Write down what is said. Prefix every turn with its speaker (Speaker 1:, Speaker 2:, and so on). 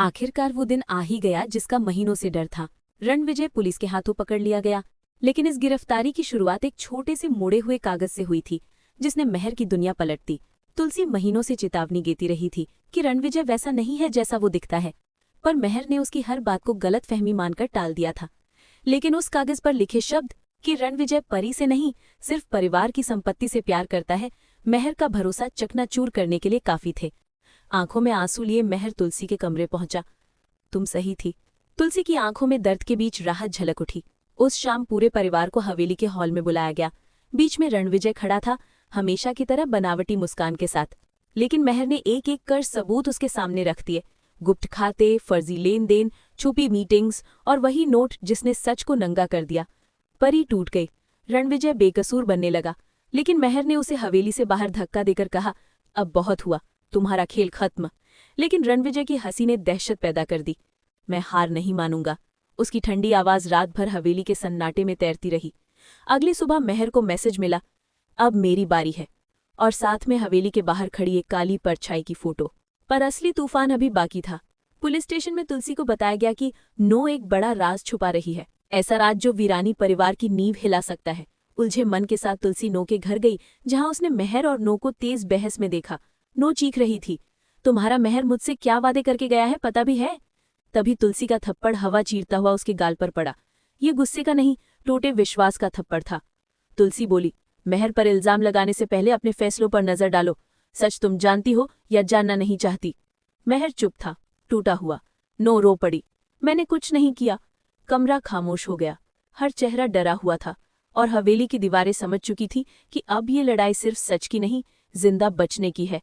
Speaker 1: आखिरकार वो दिन आ ही गया जिसका महीनों से डर था। रणविजय पुलिस के हाथों पकड़ लिया गया, लेकिन इस गिरफ्तारी की शुरुआत एक छोटे से मुड़े हुए कागज से हुई थी, जिसने महर की दुनिया पलट दी। तुलसी महीनों से चेतावनी देती रही थी कि रणविजय वैसा नहीं है जैसा वो दिखता है, पर महर ने उसकी हर बात को गलतफहमी मानकर टाल दिया था। लेकिन उस कागज पर लिखे शब्द कि रणविजय परी से नहीं, सिर्फ परिवार की संपत्ति से प्यार करता है, महर का भरोसा चकनाचूर करने के लिए काफी थे। आंखों में आंसू लिए महर तुलसी के कमरे पहुंचा। तुम सही थी। तुलसी की आंखों में दर्द के बीच राहत झलक उठी। उस शाम पूरे परिवार को हवेली के हॉल में बुलाया गया। बीच में रणविजय खड़ा था, हमेशा की तरह बनावटी मुस्कान के साथ। लेकिन महर ने एक एक कर सबूत उसके सामने रख दिए। गुप्त खाते, फर्जी लेन देन, छुपी मीटिंग्स और वही नोट जिसने सच को नंगा कर दिया। परी टूट गई। रणविजय बेकसूर बनने लगा, लेकिन महर ने उसे हवेली से बाहर धक्का देकर कहा, अब बहुत हुआ, तुम्हारा खेल खत्म। लेकिन रणविजय की हंसी ने दहशत पैदा कर दी। मैं हार नहीं मानूंगा। उसकी ठंडी आवाज रात भर हवेली के सन्नाटे में तैरती रही। अगली सुबह महर को मैसेज मिला, अब मेरी बारी है, और साथ में हवेली के बाहर खड़ी एक काली परछाई की फोटो। पर असली तूफान अभी बाकी था। पुलिस स्टेशन में तुलसी को बताया गया कि नो एक बड़ा राज छुपा रही है, ऐसा राज जो वीरानी परिवार की नींव हिला सकता है। उलझे मन के साथ तुलसी नो के घर गई, जहां उसने महर और नो को तेज बहस में देखा। नो चीख रही थी, तुम्हारा महर मुझसे क्या वादे करके गया है पता भी है? तभी तुलसी का थप्पड़ हवा चीरता हुआ उसके गाल पर पड़ा। ये गुस्से का नहीं, टूटे विश्वास का थप्पड़ था। तुलसी बोली, महर पर इल्जाम लगाने से पहले अपने फैसलों पर नजर डालो। सच तुम जानती हो या जानना नहीं चाहती? महर चुप था, टूटा हुआ। नो रो पड़ी, मैंने कुछ नहीं किया। कमरा खामोश हो गया। हर चेहरा डरा हुआ था, और हवेली की दीवारें समझ चुकी थी कि अब ये लड़ाई सिर्फ सच की नहीं, जिंदा बचने की है।